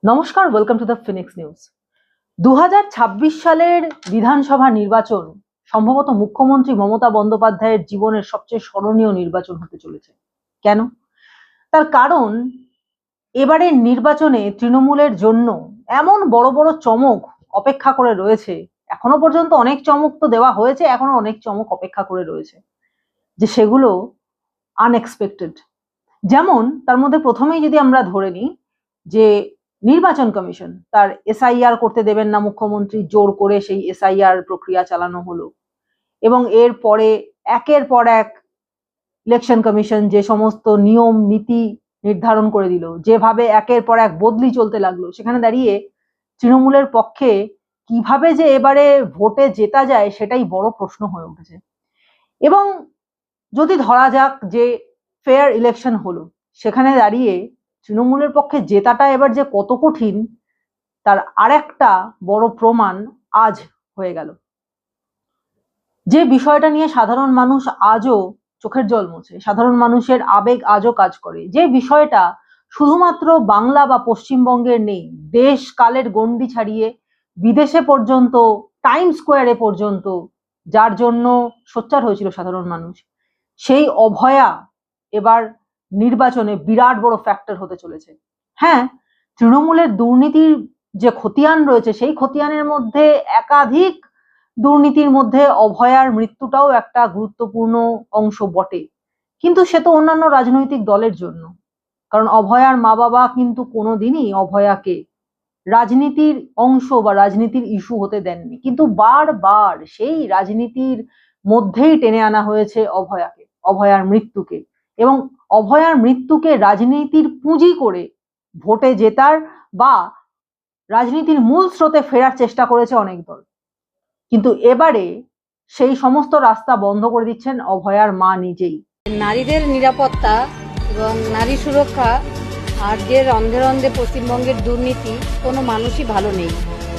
নমস্কার, welcome to the Phoenix news. 2026 সালের বিধানসভা নির্বাচন সম্ভবত মুখ্যমন্ত্রী মমতা বন্দ্যোপাধ্যায়ের জীবনের সবচেয়ে স্মরণীয় নির্বাচন হতে চলেছে। কেন? তার কারণ এবারের নির্বাচনে তৃণমূলের জন্য এমন বড় বড় চমক অপেক্ষা করে রয়েছে। এখনো পর্যন্ত অনেক চমক তো দেওয়া হয়েছে, এখনো অনেক চমক অপেক্ষা করে রয়েছে, যে সেগুলো আনএক্সপেক্টেড। যেমন তার মধ্যে প্রথমেই যদি আমরা ধরে নিই যে নির্বাচন কমিশন তার এসআইআর করতে দেবেন না মুখ্যমন্ত্রী, জোর করে সেই এসআইআর প্রক্রিয়া চালানো হলো এবং এর পরে একের পর এক ইলেকশন কমিশন যে সমস্ত নিয়ম নীতি নির্ধারণ করে দিল, যেভাবে একের পর এক বদলি চলতে লাগলো, সেখানে দাঁড়িয়ে তৃণমূলের পক্ষে কিভাবে যে এবারে ভোটে জেতা যায় সেটাই বড় প্রশ্ন হয়ে উঠেছে। এবং যদি ধরা যাক যে ফেয়ার ইলেকশন হলো, সেখানে দাঁড়িয়ে তৃণমূলের পক্ষে জেতাটা এবার যে কত কঠিন তার আরেকটা বড় প্রমাণ আজ হয়ে গেল। যে বিষয়টা নিয়ে সাধারণ মানুষ আজও চোখের জল মোছে, সাধারণ মানুষের আবেগ আজও কাজ করে, যে বিষয়টা শুধুমাত্র বাংলা বা পশ্চিমবঙ্গের নেই, দেশ কালের গণ্ডি ছাড়িয়ে বিদেশে পর্যন্ত, টাইম স্কোয়ারে পর্যন্ত যার জন্য সোচ্চার হয়েছিল সাধারণ মানুষ, সেই অভয়া এবার নির্বাচনে বিরাট বড় ফ্যাক্টর হতে চলেছে। হ্যাঁ, তৃণমূলের দুর্নীতির যে খতিয়ান রয়েছে, সেই খতিয়ানের মধ্যে একাধিক দুর্নীতির মধ্যে অভয়ার মৃত্যুটাও একটা গুরুত্বপূর্ণ অংশ বটে, কিন্তু সে তো অন্যান্য রাজনৈতিক দলের জন্য। কারণ অভয়ার মা বাবা কিন্তু কোনোদিনই অভয়াকে রাজনীতির অংশ বা রাজনীতির ইস্যু হতে দেননি, কিন্তু বারবার সেই রাজনীতির মধ্যেই টেনে আনা হয়েছে অভয়াকে, অভয়ার মৃত্যুকে, এবং অভয়ার মৃত্যুকে রাজনীতির পুঁজি করে ভোটে জেতার বা রাজনীতির মূল স্রোতে ফেরার চেষ্টা করেছে অনেক দল। কিন্তু এবারে সেই সমস্ত রাস্তা বন্ধ করে দিচ্ছেন অভয়ার মা নিজেই। নারীদের নিরাপত্তা এবং নারী সুরক্ষা আর যে রন্ধে রন্ধে পশ্চিমবঙ্গের দুর্নীতি, কোনো মানুষই ভালো নেই।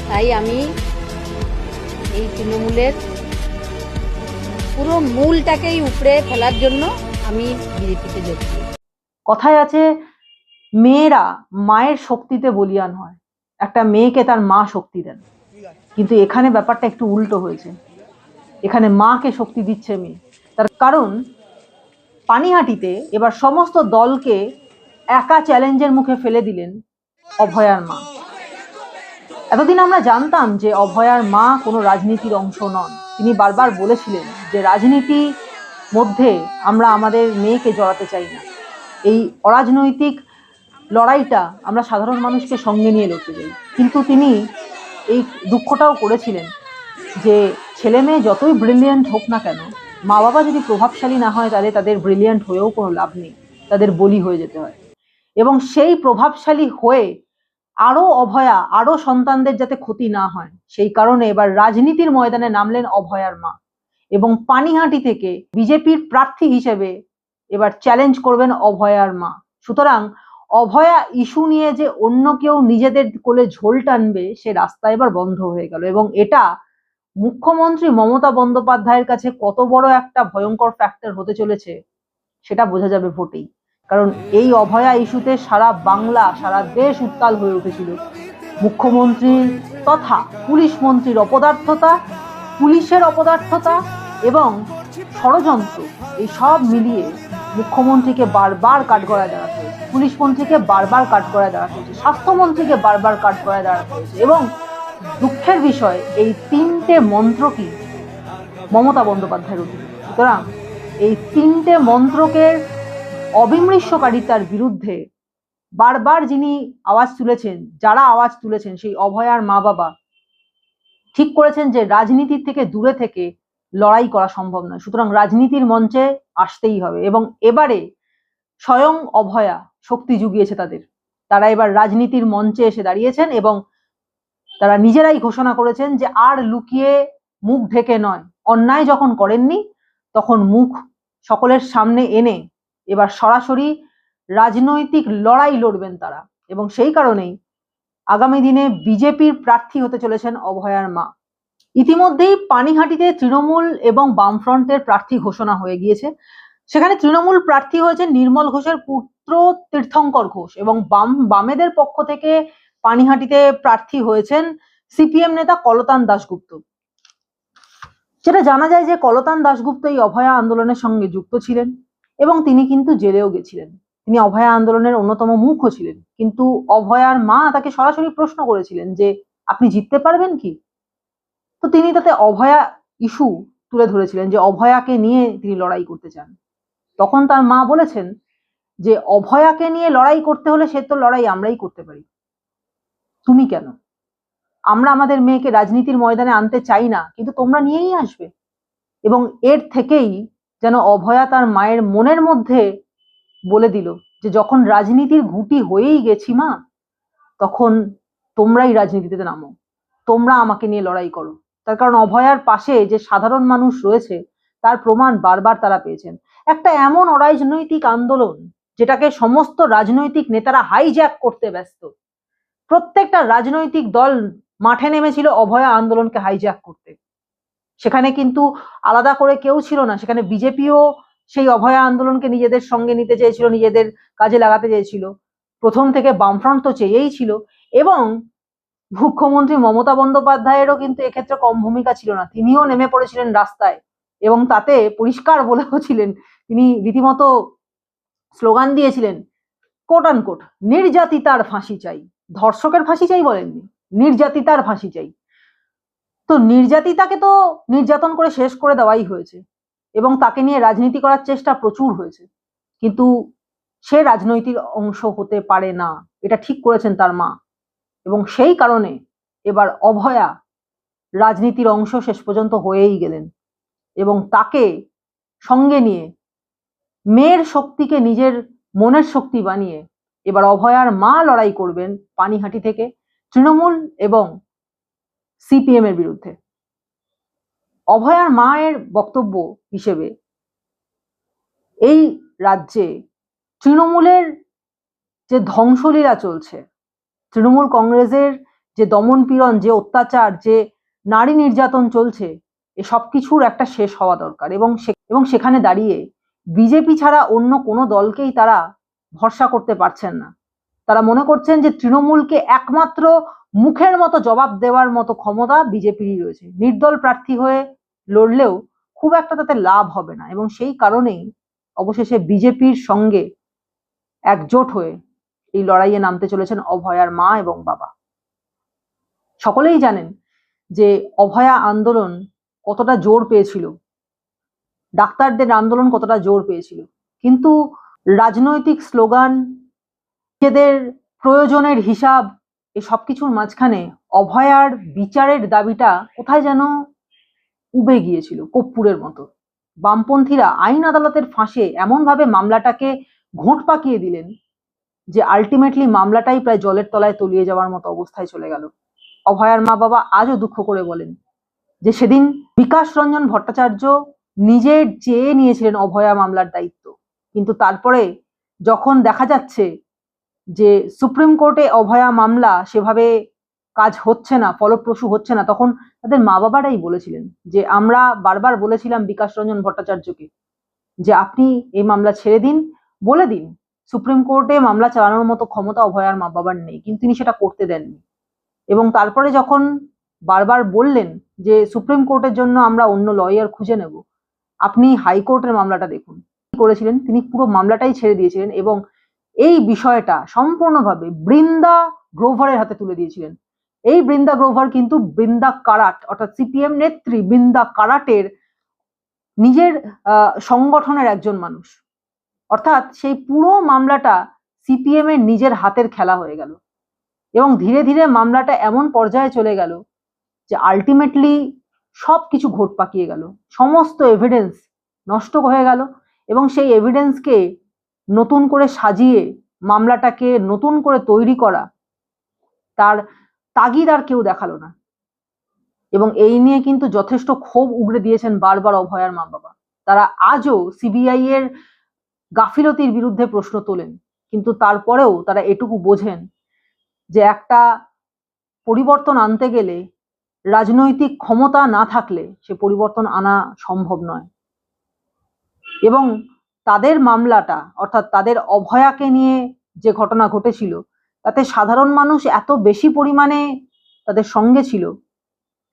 তাই আমি এই তৃণমূলের পুরো মূলটাকেই উপড়ে ফেলার জন্য আমি বিজেপিতে যোগ দিই। কথায় আছে, মেয়েরা মায়ের শক্তিতে বলিয়ান হয়, একটা মেয়েকে তার মা শক্তি দেন। কিন্তু এখানে ব্যাপারটা একটু উল্টো হয়েছে, এখানে মাকে শক্তি দিচ্ছে মেয়ে। তার কারণ পানিহাটিতে এবার সমস্ত দলকে একা চ্যালেঞ্জের মুখে ফেলে দিলেন অভয়ার মা। এতদিন আমরা জানতাম যে অভয়ার মা কোনো রাজনীতির অংশ নন। তিনি বারবার বলেছিলেন যে রাজনীতি মধ্যে আমরা আমাদের মেয়েকে জড়াতে চাই না, এই অরাজনৈতিক লড়াইটা আমরা সাধারণ মানুষকে সঙ্গে নিয়ে লড়তে চাই। কিন্তু তিনি এই দুঃখটাও করেছিলেন যে ছেলে মেয়ে যতই ব্রিলিয়েন্ট হোক না কেন, মা বাবা যদি প্রভাবশালী না হয় তাহলে তাদের ব্রিলিয়েন্ট হয়েও কোনো লাভ নেই, তাদের বলি হয়ে যেতে হয়। এবং সেই প্রভাবশালী হয়ে আরো অভয়া, আরো সন্তানদের যাতে ক্ষতি না হয়, সেই কারণে এবার রাজনীতির ময়দানে নামলেন অভয়ার মা এবং পানিহাটি থেকে বিজেপির প্রার্থী হিসেবে এবার চ্যালেঞ্জ করবেন অভয়ার মা। সুতরাং অভয়া ইস্যু নিয়ে যে অন্য কেউ নিজেদের কোলে ঝোল টানবে, সে রাস্তা এবার বন্ধ হয়ে গেল। এবং এটা মুখ্যমন্ত্রী মমতা বন্দ্যোপাধ্যায়ের কাছে কত বড় একটা ভয়ঙ্কর ফ্যাক্টর হতে চলেছে সেটা বোঝা যাবে ভোটেই। কারণ এই অভয়া ইস্যুতে সারা বাংলা, সারা দেশ উত্তাল হয়ে উঠেছিল। মুখ্যমন্ত্রী তথা পুলিশ মন্ত্রীর অপদার্থতা, পুলিশের অপদার্থতা এবং ষড়যন্ত্র, এই সব মিলিয়ে মুখ্যমন্ত্রীকে বারবার কাঠগড়ায় দাঁড়াতে হয়েছে, পুলিশ মন্ত্রীকে বারবার কাঠগড়ায় দাঁড়াতে হয়েছে, স্বাস্থ্যমন্ত্রীকে বারবার কাঠগড়ায় দাঁড়াতে হয়েছে। এবং দুঃখের বিষয়, এই তিনটে মন্ত্রকই মমতা বন্দ্যোপাধ্যায়ের অধীনে। সুতরাং এই তিনটে মন্ত্রকের অবিমৃষ্যকারিতার বিরুদ্ধে বারবার যিনি আওয়াজ তুলেছেন, যারা আওয়াজ তুলেছেন, সেই অভয়ার মা বাবা ঠিক করেছেন যে রাজনীতির থেকে দূরে থেকে লড়াই করা সম্ভব নয়, সুতরাং রাজনীতির মঞ্চে আসতেই হবে। এবং এবারে স্বয়ং অভয়া শক্তি জুগিয়েছে তাদের, তারা এবার রাজনীতির মঞ্চে এসে দাঁড়িয়েছেন এবং তারা নিজেরাই ঘোষণা করেছেন যে আর লুকিয়ে মুখ ঢেকে নয়, অন্যায় যখন করেননি তখন মুখ সকলের সামনে এনে এবার সরাসরি রাজনৈতিক লড়াই লড়বেন তারা। এবং সেই কারণেই আগামী দিনে বিজেপির প্রার্থী হতে চলেছেন অভয়ার মা। ইতিমধ্যেই পানিহাটিতে তৃণমূল এবং বামফ্রন্টের প্রার্থী ঘোষণা হয়ে গিয়েছে। সেখানে তৃণমূল প্রার্থী হয়েছেন নির্মল ঘোষের পুত্র তীর্থঙ্কর ঘোষ এবং বামেদের পক্ষ থেকে পানিহাটিতে প্রার্থী হয়েছেন সিপিএম নেতা কলতান দাশগুপ্ত। যেটা জানা যায় যে কলতান দাশগুপ্ত এই অভয়া আন্দোলনের সঙ্গে যুক্ত ছিলেন এবং তিনি কিন্তু জেলেও গেছিলেন। তিনি অভয়া আন্দোলনের অন্যতম মুখও ছিলেন, কিন্তু অভয়ার মা তাকে সরাসরি প্রশ্ন করেছিলেন যে আপনি জিততে পারবেন কি। তো তিনি তাতে অভয়া ইস্যু তুলে ধরেছিলেন যে অভয়াকে নিয়ে তিনি লড়াই করতে চান। তখন তার মা বলেছেন যে অভয়াকে নিয়ে লড়াই করতে হলে সে তো লড়াই আমরাই করতে পারি, তুমি কেন? আমরা আমাদের মেয়েকে রাজনীতির ময়দানে আনতে চাই না, কিন্তু তোমরা নিয়েই আসবে। এবং এর থেকেই যেন অভয়া তার মায়ের মনের মধ্যে বলে দিল যে যখন রাজনীতির ঘুঁটি হয়েই গেছি মা, তখন তোমরাই রাজনীতিতে নামো, তোমরা আমাকে নিয়ে লড়াই করো। তার কারণ অভয়ার পাশে যে সাধারণ মানুষ রয়েছে তার প্রমাণ বারবার তারা পেয়েছেন। একটা এমন অরাজনৈতিক আন্দোলন যেটাকে সমস্ত রাজনৈতিক নেতারা হাইজ্যাক করতে ব্যস্ত, প্রত্যেকটা রাজনৈতিক দল মাঠে নেমেছিল অভয়া আন্দোলনকে হাইজ্যাক করতে। সেখানে কিন্তু আলাদা করে কেউ ছিল না, সেখানে বিজেপিও সেই অভয়া আন্দোলনকে নিজেদের সঙ্গে নিতে চেয়েছিল, নিজেদের কাজে লাগাতে চেয়েছিল। প্রথম থেকে বামফ্রন্ট তো চেয়েই ছিল, এবং মুখ্যমন্ত্রী মমতা বন্দ্যোপাধ্যায়েরও কিন্তু এক্ষেত্রে কম ভূমিকা ছিল না। তিনিও নেমে পড়েছিলেন রাস্তায় এবং তাতে পরিষ্কার বলেও ছিলেন, তিনি রীতিমতো স্লোগান দিয়েছিলেন কোট আন কোট, নির্যাতিতার ফাঁসি চাই। ধর্ষকের ফাঁসি চাই বলেননি, নির্যাতিতার ফাঁসি চাই। তো নির্যাতিতাকে তো নির্যাতন করে শেষ করে দেওয়াই হয়েছে এবং তাকে নিয়ে রাজনীতি করার চেষ্টা প্রচুর হয়েছে, কিন্তু সে রাজনৈতিক অংশ হতে পারে না, এটা ঠিক করেছেন তার মা। এবং সেই কারণে এবার অভয়া রাজনীতির অংশ শেষ পর্যন্ত হয়েই গেলেন এবং তাকে সঙ্গে নিয়ে মেয়ের শক্তিকে নিজের মনের শক্তি বানিয়ে এবার অভয়ার মা লড়াই করবেন পানিহাটি থেকে তৃণমূল এবং সিপিএম এর বিরুদ্ধে। অভয়ার মায়ের বক্তব্য হিসেবে এই রাজ্যে তৃণমূলের যে ধ্বংসলীলা চলছে, তৃণমূল কংগ্রেসের যে দমন পীড়ন, যে অত্যাচার, যে নারী নির্যাতন চলছে, এ সব কিছুর একটা শেষ হওয়া দরকার। এবং সেখানে দাঁড়িয়ে বিজেপি ছাড়া অন্য কোনো দলকেই তারা ভরসা করতে পারছেন না। তারা মনে করছেন যে তৃণমূলকে একমাত্র মুখের মতো জবাব দেওয়ার মতো ক্ষমতা বিজেপিরই রয়েছে। নির্দল প্রার্থী হয়ে লড়লেও খুব একটা তাতে লাভ হবে না, এবং সেই কারণেই অবশেষে বিজেপির সঙ্গে একজোট হয়ে এই লড়াইয়ে নামতে চলেছেন অভয়ার মা এবং বাবা। সকলেই জানেন যে অভয়া আন্দোলন কতটা জোর পেয়েছিল, ডাক্তারদের আন্দোলন কতটা জোর পেয়েছিল, কিন্তু রাজনৈতিক স্লোগান, নিজেদের প্রয়োজনের হিসাব, এই সবকিছুর মাঝখানে অভয়ার বিচারের দাবিটা কোথায় যেন উবে গিয়েছিল কর্পূরের মতো। বামপন্থীরা আইন আদালতের ফাঁসে এমনভাবে মামলাটাকে ঘোঁট পাকিয়ে দিলেন যে আলটিমেটলি মামলাটাই প্রায় জলের তলায় তলিয়ে যাওয়ার মতো অবস্থায় চলে গেল। অভয়ার মা বাবা আজও দুঃখ করে বলেন যে সেদিন বিকাশ রঞ্জন ভট্টাচার্য নিজে চেয়ে নিয়েছিলেন অভয়া মামলার দায়িত্ব, কিন্তু তারপরে যখন দেখা যাচ্ছে যে সুপ্রিম কোর্টে অভয়া মামলা সেভাবে কাজ হচ্ছে না, ফলপ্রসূ হচ্ছে না, তখন তাদের মা বাবারাই বলেছিলেন যে আমরা বারবার বলেছিলাম বিকাশ রঞ্জন ভট্টাচার্যকে যে আপনি এই মামলা ছেড়ে দিন, বলে দিন সুপ্রিম কোর্টে মামলা চালানোর মতো ক্ষমতা অভয়ার মা বাবার নেই, কিন্তু তিনি সেটা করতে দেননি। এবং তারপরে যখন বারবার বললেন যে সুপ্রিম কোর্টের জন্য আমরা অন্য লয়ার খুঁজে নেব, আপনি হাইকোর্টের মামলাটা দেখুন, কি করেছিলেন, তিনি পুরো মামলাটাই ছেড়ে দিয়েছিলেন এবং এই বিষয়টা সম্পূর্ণভাবে বৃন্দা গ্রোভারের হাতে তুলে দিয়েছিলেন। এই বৃন্দা গ্রোভার কিন্তু বৃন্দা কারাট অর্থাৎ সিপিএম নেত্রী বৃন্দা কারাটের নিজের সংগঠনের একজন মানুষ, অর্থাৎ সেই পুরো মামলাটা সিপিএম এর নিজের হাতের খেলা হয়ে গেল এবং ধীরে ধীরে মামলাটা এমন পর্যায়ে চলে গেল যে আলটিমেটলি সবকিছু ঘোট পাকিয়ে গেল, সমস্ত এভিডেন্স নষ্ট হয়ে গেল এবং সেই এভিডেন্সকে নতুন করে সাজিয়ে মামলাটাকে নতুন করে তৈরি করা তার তাগিদ আর কেউ দেখালো না। এবং এই নিয়ে কিন্তু যথেষ্ট ক্ষোভ উগড়ে দিয়েছেন বারবার অভয়ার মা বাবা। তারা আজও সিবিআই এর গাফিলতির বিরুদ্ধে প্রশ্ন তোলেন, কিন্তু তারপরেও তারা এটুকু বোঝেন যে একটা পরিবর্তন আনতে গেলে রাজনৈতিক ক্ষমতা না থাকলে সে পরিবর্তন আনা সম্ভব নয়। এবং তাদের মামলাটা অর্থাৎ তাদের অভয়াকে নিয়ে যে ঘটনা ঘটেছিল তাতে সাধারণ মানুষ এত বেশি পরিমাণে তাদের সঙ্গে ছিল।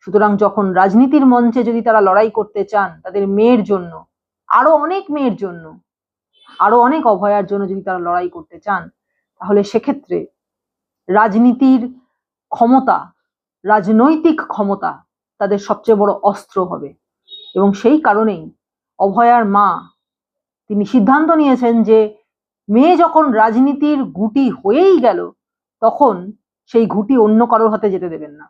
সুতরাং যখন রাজনীতির মঞ্চে যদি তারা লড়াই করতে চান তাদের মেয়ের জন্য, আরো অনেক মেয়ের জন্য, আরো অনেক অভয়ার জন্য যদি তারা লড়াই করতে চান, তাহলে সেক্ষেত্রে রাজনীতির ক্ষমতা, রাজনৈতিক ক্ষমতা তাদের সবচেয়ে বড় অস্ত্র হবে। এবং সেই কারণেই অভয়ার মা তিনি সিদ্ধান্ত নিয়েছেন যে মেয়ে যখন রাজনীতির গুটি হয়েই গেল, তখন সেই গুটি অন্য কারোর হাতে যেতে দেবেন না।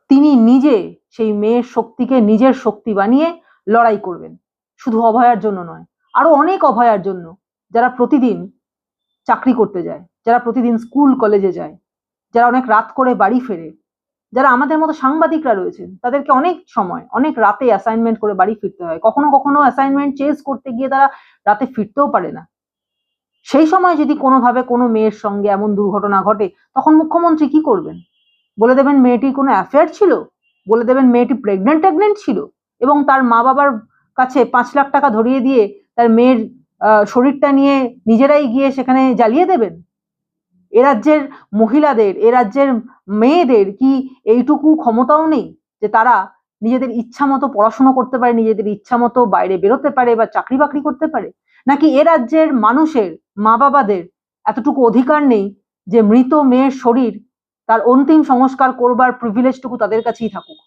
তিনি নিজে সেই মেয়ের শক্তিকে নিজের শক্তি বানিয়ে লড়াই করবেন, শুধু অভয়ার জন্য নয়, আরো অনেক অভয়ার জন্য, যারা প্রতিদিন চাকরি করতে যায়, যারা প্রতিদিন স্কুল কলেজে যায়, যারা অনেক রাত করে বাড়ি ফেরে, যারা আমাদের মতো সাংবাদিকরা রয়েছেন, তাদেরকে অনেক সময় অনেক রাতে অ্যাসাইনমেন্ট করে বাড়ি ফিরতে হয়, কখনো কখনো অ্যাসাইনমেন্ট চেজ করতে গিয়ে তারা রাতে ফিরতেও পারে না। সেই সময় যদি কোনোভাবে কোনো মেয়ের সঙ্গে এমন দুর্ঘটনা ঘটে, তখন মুখ্যমন্ত্রী কি করবেন? বলে দেবেন মেয়েটির কোনো অ্যাফেয়ার ছিল, বলে দেবেন মেয়েটি প্রেগনেন্ট ছিল, এবং তার মা বাবার কাছে 5 লাখ টাকা ধরিয়ে দিয়ে তার মেয়ের শরীরটা নিয়ে নিজেরাই গিয়ে সেখানে জ্বালিয়ে দেবেন। এ রাজ্যের মহিলাদের, এ রাজ্যের মেয়েদের কি এইটুকু ক্ষমতাও নেই যে তারা নিজেদের ইচ্ছা মতো পড়াশোনা করতে পারে, নিজেদের ইচ্ছা মতো বাইরে বেরোতে পারে বা চাকরি বাকরি করতে পারে? নাকি এ রাজ্যের মানুষের, মা বাবাদের এতটুকু অধিকার নেই যে মৃত মেয়ের শরীর, তার অন্তিম সংস্কার করবার প্রিভিলেজটুকু তাদের কাছেই থাকুক?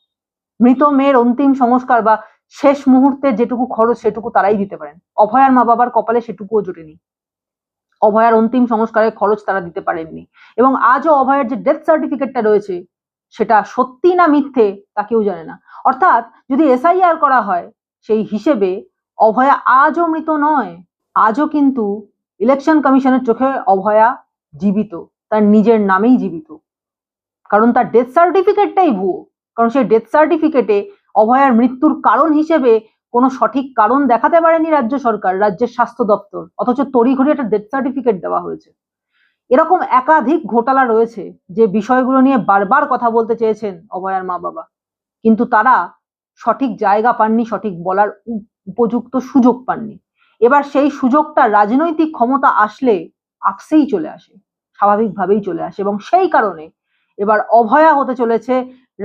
মৃত মেয়ের অন্তিম সংস্কার বা শেষ মুহূর্তের যেটুকু খরচ সেটুকু তারাই দিতে পারেন। অভয়ার মা বাবার কপালে সেটুকুও জোটেনি, অভয়ার অন্তিম সংস্কারের খরচ তারা দিতে পারেননি। এবং আজও অভয়ার যে ডেথ সার্টিফিকেটটা রয়েছে সেটা সত্যি না মিথ্যে তা কেউ জানে না। অর্থাৎ যদি এসআইআর করা হয়, সেই হিসেবে অভয়া আজও মৃত নয়, আজও কিন্তু ইলেকশন কমিশনের চোখে অভয়া জীবিত, তার নিজের নামেই জীবিত। কারণ তার ডেথ সার্টিফিকেটটাই ভুয়ো। কারণ সেই ডেথ সার্টিফিকেটে অভয়ার মৃত্যুর কারণ হিসেবে কোনো সঠিক কারণ দেখাতে পারেনি রাজ্য সরকার, রাজ্যের স্বাস্থ্য দপ্তর, অথচ তড়িঘড়ি একটা ডেথ সার্টিফিকেট দেওয়া হয়েছে। এরকম একাধিক ঘোটালা রয়েছে যে বিষয়গুলো নিয়ে বারবার কথা বলতে চেয়েছেন অভয়ার মা বাবা, কিন্তু তারা সঠিক জায়গা পাননি, সঠিক বলার উপযুক্ত সুযোগ পাননি। এবার সেই সুযোগটা রাজনৈতিক ক্ষমতা আসলে আপসেই চলে আসে, স্বাভাবিকভাবেই চলে আসে, এবং সেই কারণে এবার অভয়া হতে চলেছে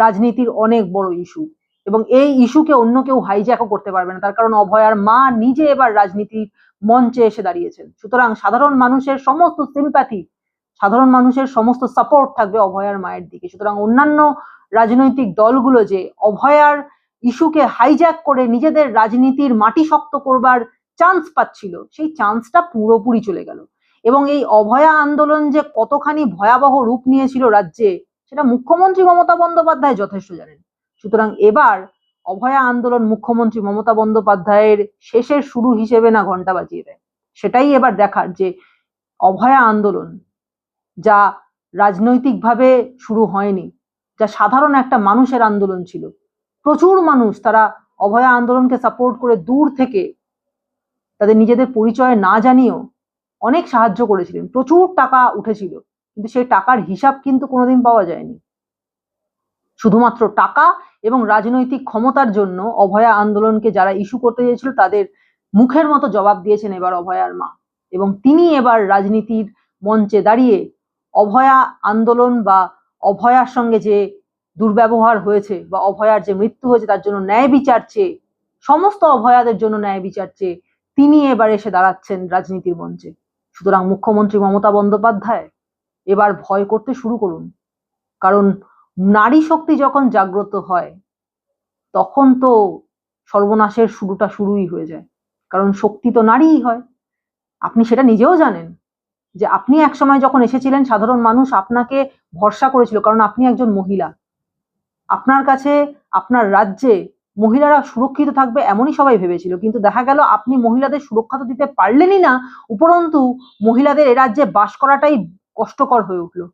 রাজনীতির অনেক বড় ইস্যু। এবং এই ইস্যুকে অন্য কেউ হাইজ্যাকও করতে পারবে না, তার কারণ অভয়ার মা নিজে এবার রাজনীতির মঞ্চে এসে দাঁড়িয়েছেন। সুতরাং সাধারণ মানুষের সমস্ত সিম্প্যাথি, সাধারণ মানুষের সমস্ত সাপোর্ট থাকবে অভয়ার মায়ের দিকে। সুতরাং অন্যান্য রাজনৈতিক দলগুলো যে অভয়ার ইস্যুকে হাইজ্যাক করে নিজেদের রাজনীতির মাটি শক্ত করবার চান্স পাচ্ছিল, সেই চান্সটা পুরোপুরি চলে গেল। এবং এই অভয়া আন্দোলন যে কতখানি ভয়াবহ রূপ নিয়েছিল রাজ্যে, সেটা মুখ্যমন্ত্রী মমতা বন্দ্যোপাধ্যায় যথেষ্ট জানেন। সুতরাং এবার অভয়া আন্দোলন মুখ্যমন্ত্রী মমতা বন্দ্যোপাধ্যায়ের শেষের শুরু হিসেবে না ঘন্টা বাজিয়ে দেয়, সেটাই এবার দেখার যে অভয়া আন্দোলন যা রাজনৈতিকভাবে শুরু হয়নি, যা সাধারণ একটা মানুষের আন্দোলন ছিল, প্রচুর মানুষ তারা অভয়া আন্দোলনকে সাপোর্ট করে দূর থেকে তাদের নিজেদের পরিচয় না জানিয়েও অনেক সাহায্য করেছিলেন, প্রচুর টাকা উঠেছিল, কিন্তু সেই টাকার হিসাব কিন্তু কোনোদিন পাওয়া যায়নি। শুধুমাত্র টাকা এবং রাজনৈতিক ক্ষমতার জন্য অভয়া আন্দোলনকে যারা ইস্যু করতে চেয়েছিল তাদের মুখের মতো জবাব দিয়েছেন এবার অভয়ার মা। এবং তিনি এবার রাজনীতির মঞ্চে দাঁড়িয়ে অভয়া আন্দোলন বা অভয়ার সঙ্গে যে দুর্ব্যবহার হয়েছে বা অভয়ার যে মৃত্যু হয়েছে তার জন্য ন্যায় বিচার চেয়ে, সমস্ত অভয়াদের জন্য ন্যায় বিচার চেয়ে তিনি এবার এসে দাঁড়াচ্ছেন রাজনীতির মঞ্চে। সুতরাং মুখ্যমন্ত্রী মমতা বন্দ্যোপাধ্যায় এবার ভয় করতে শুরু করুন, কারণ নারী শক্তি যখন জাগ্রত হয় তখন তো সর্বনাশের শুরুটা শুরুই হয়ে যায়, কারণ শক্তি তো নারীই হয়। আপনি সেটা নিজেও জানেন যে আপনি এক সময় যখন এসেছিলেন সাধারণ মানুষ আপনাকে ভরসা করেছিল, কারণ আপনি একজন মহিলা। আপনার কাছে, আপনার রাজ্যে মহিলারা সুরক্ষিত থাকবে এমনই সবাই ভেবেছিল, কিন্তু দেখা গেল আপনি মহিলাদের সুরক্ষা তো দিতে পারলেনই না, উপরন্তু মহিলাদের এ রাজ্যে বাস করাটাই কষ্টকর হয়ে উঠলো।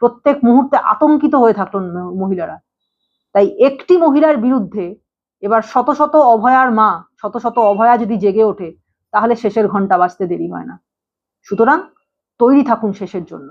প্রত্যেক মুহূর্তে আতঙ্কিত হয়ে থাকলো মহিলারা। তাই একটি মহিলার বিরুদ্ধে এবার শত শত অভয়ার মা, শত শত অভয়া যদি জেগে ওঠে, তাহলে শেষের ঘন্টা বাজতে দেরি হয় না। সুতরাং তৈরি থাকুন শেষের জন্য।